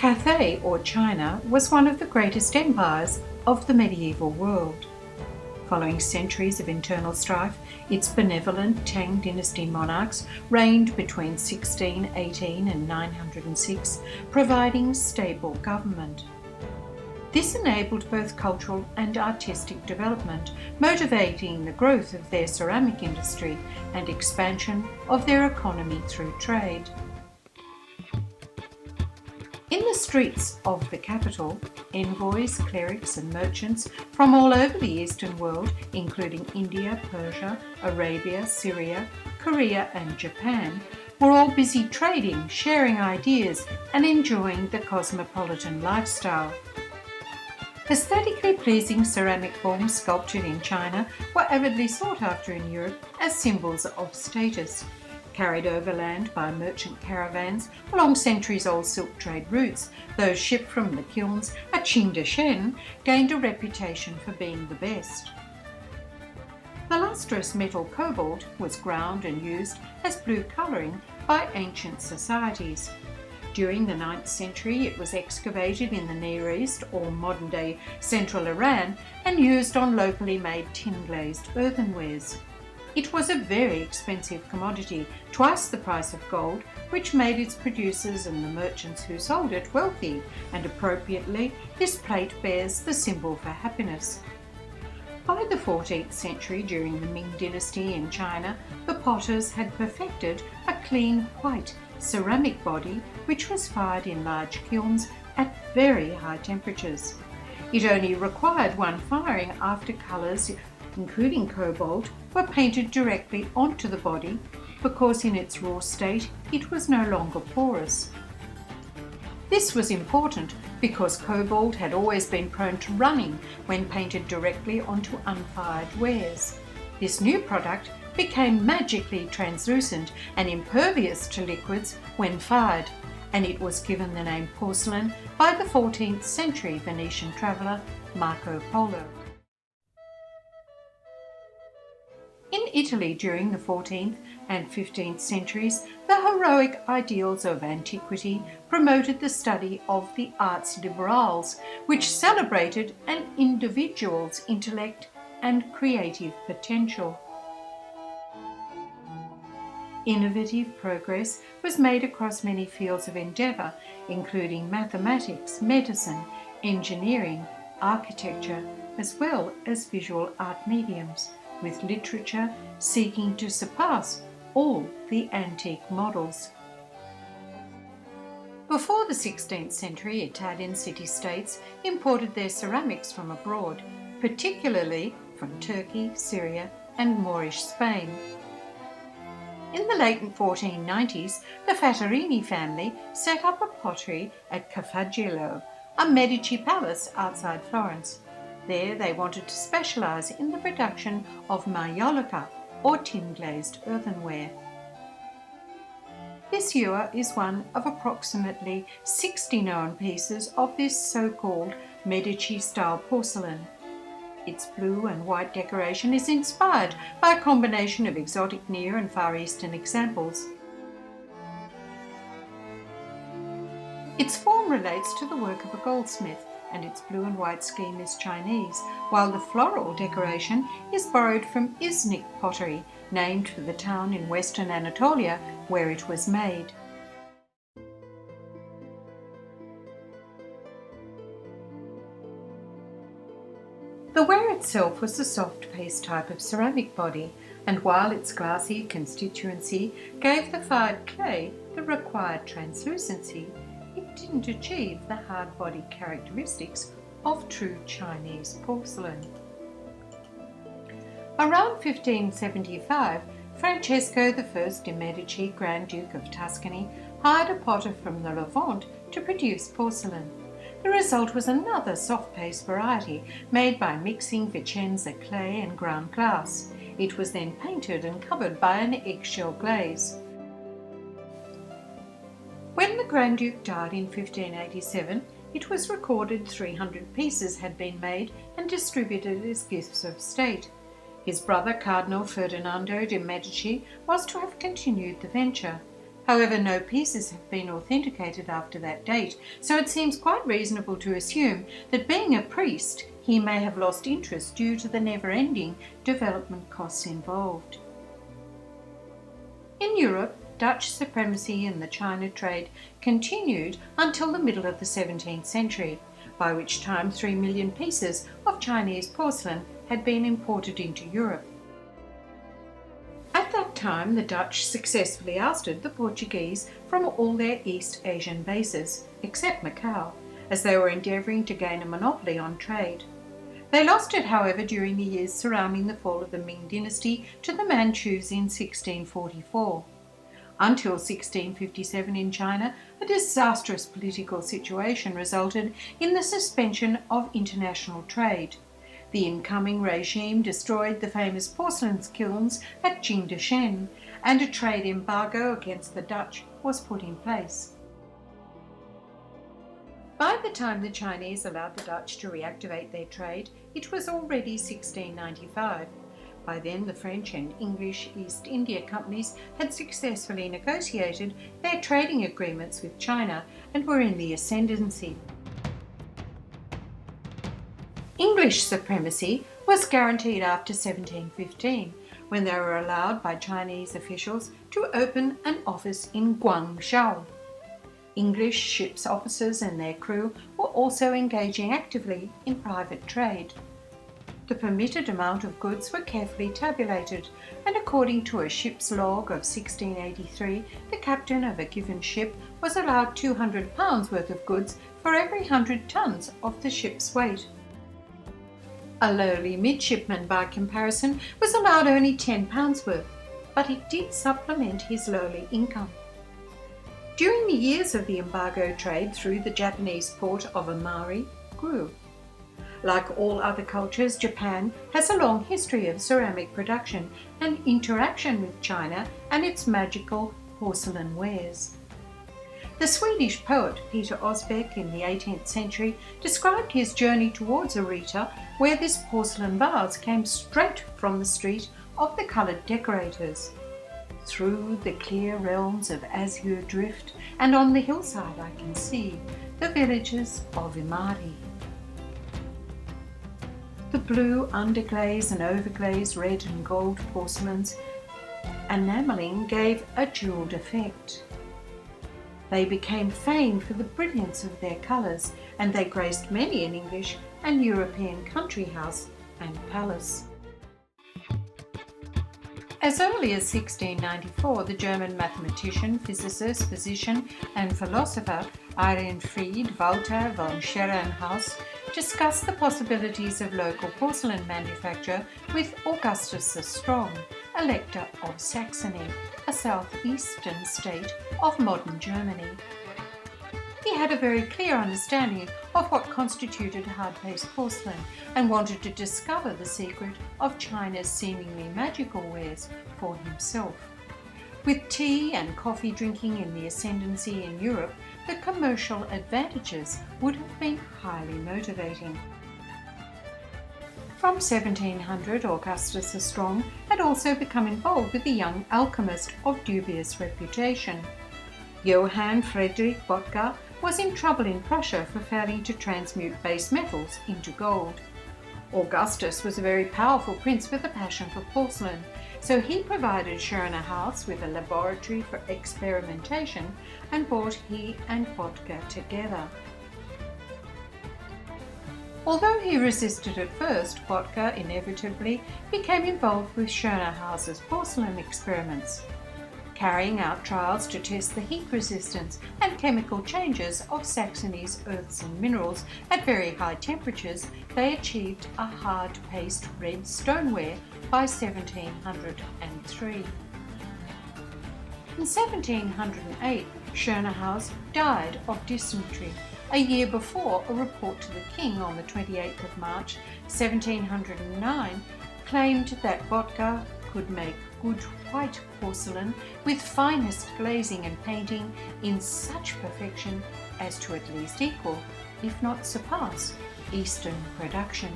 Cathay, or China, was one of the greatest empires of the medieval world. Following centuries of internal strife, its benevolent Tang dynasty monarchs reigned between 1618 and 906, providing stable government. This enabled both cultural and artistic development, motivating the growth of their ceramic industry and expansion of their economy through trade. In the streets of the capital, envoys, clerics and merchants from all over the Eastern world, including India, Persia, Arabia, Syria, Korea and Japan, were all busy trading, sharing ideas and enjoying the cosmopolitan lifestyle. Aesthetically pleasing ceramic forms sculptured in China were avidly sought after in Europe as symbols of status. Carried overland by merchant caravans along centuries-old silk trade routes, those shipped from the kilns at Qingdashen gained a reputation for being the best. The lustrous metal cobalt was ground and used as blue colouring by ancient societies. During the 9th century, it was excavated in the Near East, or modern-day central Iran, and used on locally made tin-glazed earthenwares. It was a very expensive commodity, twice the price of gold, which made its producers and the merchants who sold it wealthy, and appropriately, this plate bears the symbol for happiness. By the 14th century, during the Ming dynasty in China, the potters had perfected a clean white ceramic body which was fired in large kilns at very high temperatures. It only required one firing after colours, including cobalt, were painted directly onto the body because in its raw state it was no longer porous. This was important because cobalt had always been prone to running when painted directly onto unfired wares. This new product became magically translucent and impervious to liquids when fired, and it was given the name porcelain by the 14th century Venetian traveller Marco Polo. In Italy during the 14th and 15th centuries, the heroic ideals of antiquity promoted the study of the arts liberales, which celebrated an individual's intellect and creative potential. Innovative progress was made across many fields of endeavour, including mathematics, medicine, engineering, architecture, as well as visual art mediums, with literature seeking to surpass all the antique models. Before the 16th century, Italian city-states imported their ceramics from abroad, particularly from Turkey, Syria and Moorish Spain. In the late 1490s, the Fattorini family set up a pottery at Cafagillo, a Medici palace outside Florence. There they wanted to specialise in the production of maiolica, or tin-glazed earthenware. This ewer is one of approximately 60 known pieces of this so-called Medici-style porcelain. Its blue and white decoration is inspired by a combination of exotic Near and Far Eastern examples. Its form relates to the work of a goldsmith, and its blue and white scheme is Chinese, while the floral decoration is borrowed from Iznik pottery, named for the town in western Anatolia where it was made. The ware itself was a soft paste type of ceramic body, and while its glassy constituency gave the fired clay the required translucency, it didn't achieve the hard body characteristics of true Chinese porcelain. Around 1575, Francesco I de' Medici, Grand Duke of Tuscany, hired a potter from the Levant to produce porcelain. The result was another soft-paste variety made by mixing Vicenza clay and ground glass. It was then painted and covered by an eggshell glaze. When the Grand Duke died in 1587, it was recorded 300 pieces had been made and distributed as gifts of state. His brother Cardinal Ferdinando de' Medici was to have continued the venture. However, no pieces have been authenticated after that date, so it seems quite reasonable to assume that being a priest, he may have lost interest due to the never-ending development costs involved. In Europe, Dutch supremacy in the China trade continued until the middle of the 17th century, by which time 3 million pieces of Chinese porcelain had been imported into Europe. At that time, the Dutch successfully ousted the Portuguese from all their East Asian bases, except Macau, as they were endeavouring to gain a monopoly on trade. They lost it, however, during the years surrounding the fall of the Ming dynasty to the Manchus in 1644. Until 1657 in China, a disastrous political situation resulted in the suspension of international trade. The incoming regime destroyed the famous porcelain kilns at Qingdashen, and a trade embargo against the Dutch was put in place. By the time the Chinese allowed the Dutch to reactivate their trade, it was already 1695. By then, the French and English East India companies had successfully negotiated their trading agreements with China and were in the ascendancy. English supremacy was guaranteed after 1715, when they were allowed by Chinese officials to open an office in Guangzhou. English ships' officers and their crew were also engaging actively in private trade. The permitted amount of goods were carefully tabulated, and according to a ship's log of 1683, the captain of a given ship was allowed £200 worth of goods for every 100 tons of the ship's weight. A lowly midshipman, by comparison, was allowed only £10 worth, but it did supplement his lowly income. During the years of the embargo, trade through the Japanese port of Amari grew. Like all other cultures, Japan has a long history of ceramic production and interaction with China and its magical porcelain wares. The Swedish poet Peter Osbeck in the 18th century described his journey towards Arita, where this porcelain vase came straight from the street of the coloured decorators. Through the clear realms of azure drift, and on the hillside I can see the villages of Imari. The blue underglaze and overglaze red and gold porcelains enamelling gave a jewelled effect. They became famed for the brilliance of their colours, and they graced many an English and European country house and palace. As early as 1694, the German mathematician, physicist, physician and philosopher Ehrenfried Walter von Scherenhaus discussed the possibilities of local porcelain manufacture with Augustus the Strong, Elector of Saxony, a southeastern state of modern Germany. He had a very clear understanding of what constituted hard-paste porcelain and wanted to discover the secret of China's seemingly magical wares for himself. With tea and coffee drinking in the ascendancy in Europe, the commercial advantages would have been highly motivating. From 1700, Augustus the Strong had also become involved with a young alchemist of dubious reputation. Johann Friedrich Bottger was in trouble in Prussia for failing to transmute base metals into gold. Augustus was a very powerful prince with a passion for porcelain, so he provided Scherenhaus with a laboratory for experimentation and brought he and Bottger together. Although he resisted at first, Bottger inevitably became involved with Scherenhaus's porcelain experiments. Carrying out trials to test the heat resistance and chemical changes of Saxony's earths and minerals at very high temperatures, they achieved a hard-paste red stoneware by 1703. In 1708, Scherenhaus died of dysentery. A year before, a report to the king on the 28th of March 1709 claimed that Bottger could make good white porcelain with finest glazing and painting in such perfection as to at least equal, if not surpass, Eastern production.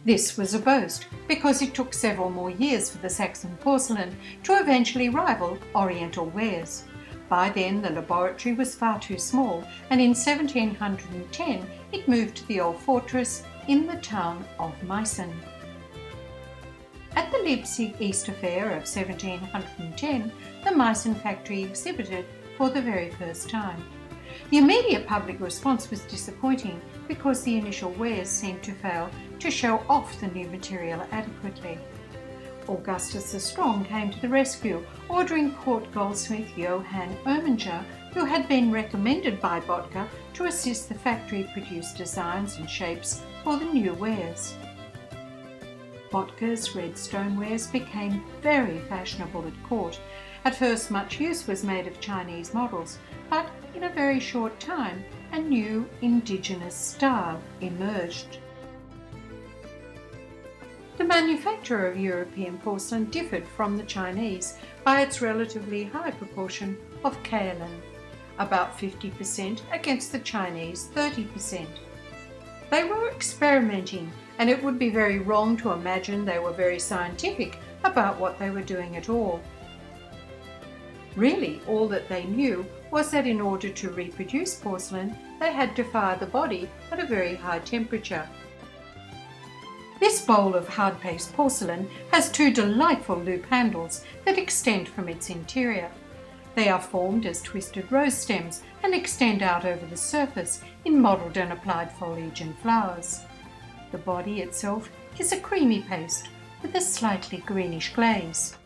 This was a boast because it took several more years for the Saxon porcelain to eventually rival Oriental wares. By then the laboratory was far too small, and in 1710 it moved to the old fortress in the town of Meissen. At the Leipzig Easter Fair of 1710, the Meissen factory exhibited for the very first time. The immediate public response was disappointing because the initial wares seemed to fail to show off the new material adequately. Augustus the Strong came to the rescue, ordering court goldsmith Johann Erminger, who had been recommended by Bottger, to assist the factory produce designs and shapes for the new wares. Bottger's red stonewares became very fashionable at court. At first much use was made of Chinese models, but in a very short time a new indigenous style emerged. The manufacture of European porcelain differed from the Chinese by its relatively high proportion of kaolin, about 50% against the Chinese 30%. They were experimenting, and it would be very wrong to imagine they were very scientific about what they were doing at all. Really, all that they knew was that in order to reproduce porcelain, they had to fire the body at a very high temperature. This bowl of hard-paste porcelain has two delightful loop handles that extend from its interior. They are formed as twisted rose stems and extend out over the surface in modelled and applied foliage and flowers. The body itself is a creamy paste with a slightly greenish glaze.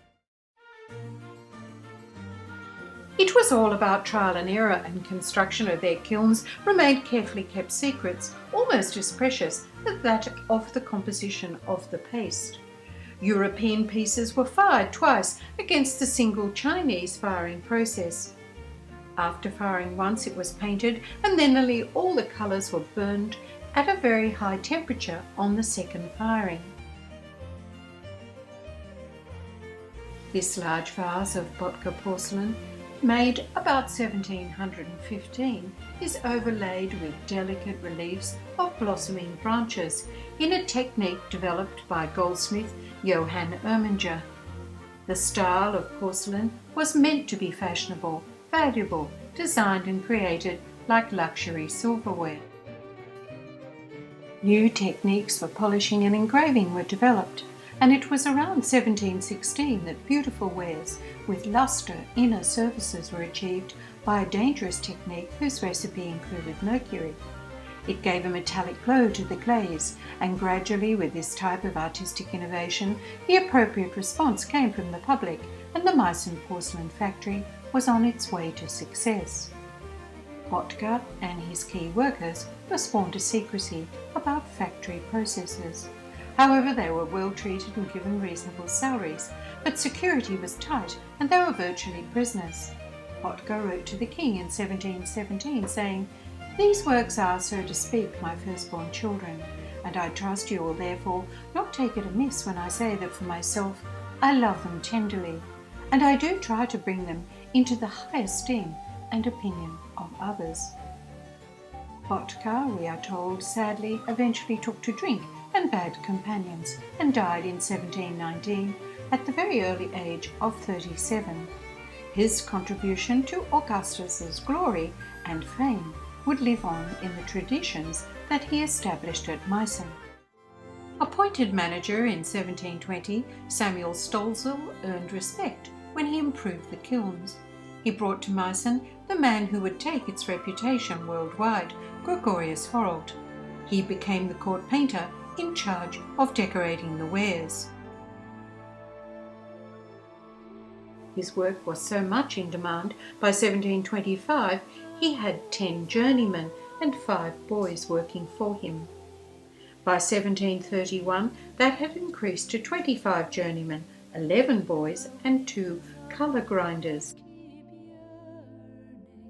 It was all about trial and error, and construction of their kilns remained carefully kept secrets, almost as precious as that of the composition of the paste. European pieces were fired twice against the single Chinese firing process. After firing once, it was painted, and then nearly all the colours were burned at a very high temperature on the second firing. This large vase of Bottger porcelain, made about 1715, is overlaid with delicate reliefs of blossoming branches in a technique developed by goldsmith Johann Erminger. The style of porcelain was meant to be fashionable, valuable, designed and created like luxury silverware. New techniques for polishing and engraving were developed, and it was around 1716 that beautiful wares with lustre inner surfaces were achieved by a dangerous technique whose recipe included mercury. It gave a metallic glow to the glaze, and gradually with this type of artistic innovation, the appropriate response came from the public, and the Meissen porcelain factory was on its way to success. Bottger and his key workers were sworn to secrecy about factory processes. However, they were well treated and given reasonable salaries, but security was tight and they were virtually prisoners. Bottger wrote to the king in 1717 saying, "These works are, so to speak, my firstborn children, and I trust you will therefore not take it amiss when I say that for myself I love them tenderly, and I do try to bring them into the high esteem and opinion of others." Bottger, we are told, sadly eventually took to drink and bad companions and died in 1719 at the very early age of 37. His contribution to Augustus's glory and fame would live on in the traditions that he established at Meissen. Appointed manager in 1720, Samuel Stolzel earned respect when he improved the kilns. He brought to Meissen the man who would take its reputation worldwide, Gregorius Horold. He became the court painter in charge of decorating the wares. His work was so much in demand, by 1725 he had 10 journeymen and 5 boys working for him. By 1731 that had increased to 25 journeymen, 11 boys and 2 colour grinders.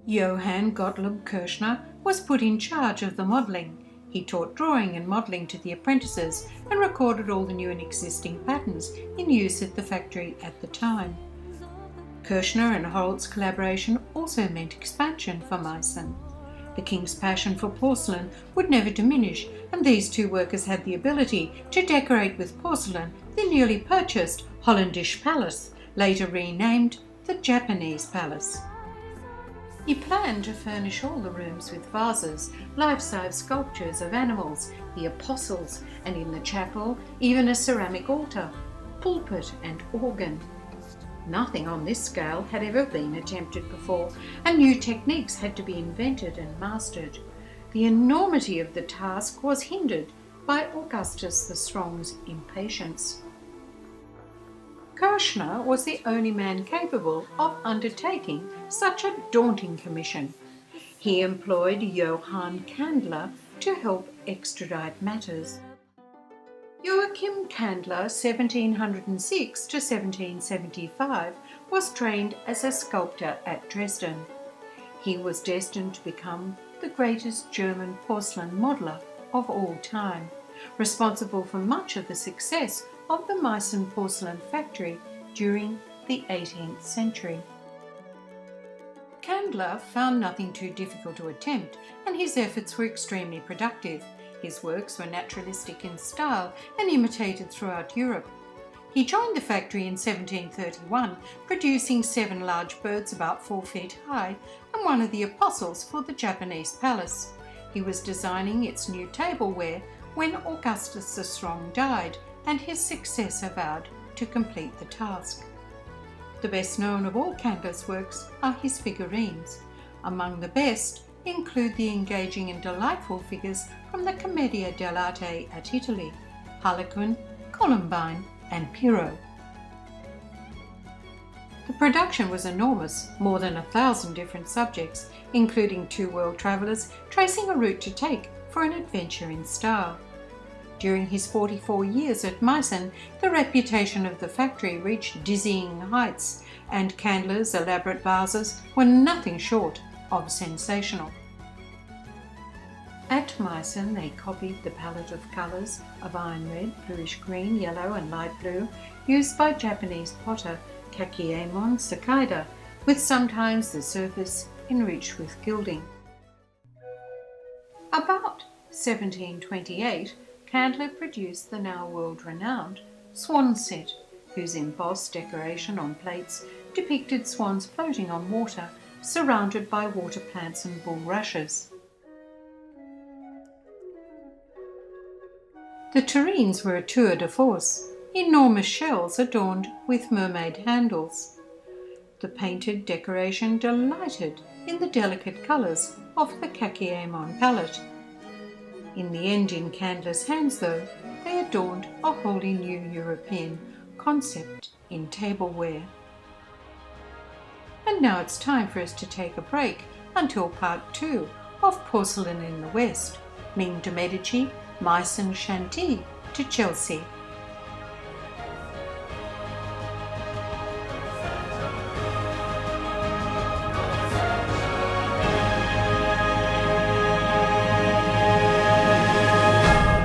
Johann Gottlob Kirschner was put in charge of the modelling. He taught drawing and modelling to the apprentices and recorded all the new and existing patterns in use at the factory at the time. Kirschner and Horold's collaboration also meant expansion for Meissen. The king's passion for porcelain would never diminish, and these two workers had the ability to decorate with porcelain the newly purchased Hollandish palace, later renamed the Japanese palace. He planned to furnish all the rooms with vases, life-size sculptures of animals, the apostles, and in the chapel even a ceramic altar, pulpit and organ. Nothing on this scale had ever been attempted before, and new techniques had to be invented and mastered. The enormity of the task was hindered by Augustus the Strong's impatience. Kirchner was the only man capable of undertaking such a daunting commission. He employed Johann Candler to help expedite matters. Joachim Candler, 1706 to 1775, was trained as a sculptor at Dresden. He was destined to become the greatest German porcelain modeller of all time, responsible for much of the success of the Meissen porcelain factory during the 18th century. Candler found nothing too difficult to attempt, and his efforts were extremely productive. His works were naturalistic in style and imitated throughout Europe. He joined the factory in 1731, producing 7 large birds about 4 feet high and one of the apostles for the Japanese palace. He was designing its new tableware when Augustus the Strong died, and his successor vowed to complete the task. The best known of all Candler's works are his figurines. Among the best include the engaging and delightful figures from the Commedia dell'arte at Italy, Harlequin, Columbine and Pyrrho. The production was enormous, more than 1,000 different subjects, including 2 world travellers tracing a route to take for an adventure in style. During his 44 years at Meissen, the reputation of the factory reached dizzying heights, and Candler's elaborate vases were nothing short of sensational. At Meissen, they copied the palette of colours of iron red, bluish green, yellow and light blue used by Japanese potter Kakemono Sakida, with sometimes the surface enriched with gilding. About 1728, Candler produced the now world-renowned swan set, whose embossed decoration on plates depicted swans floating on water, surrounded by water plants and bulrushes. The terrines were a tour de force, enormous shells adorned with mermaid handles. The painted decoration delighted in the delicate colours of the Kakemono palette. In the end, in Candler's hands, though, they adorned a wholly new European concept in tableware. And now it's time for us to take a break until part 2 of Porcelain in the West, Ming to Medici, Meissen Chantilly to Chelsea.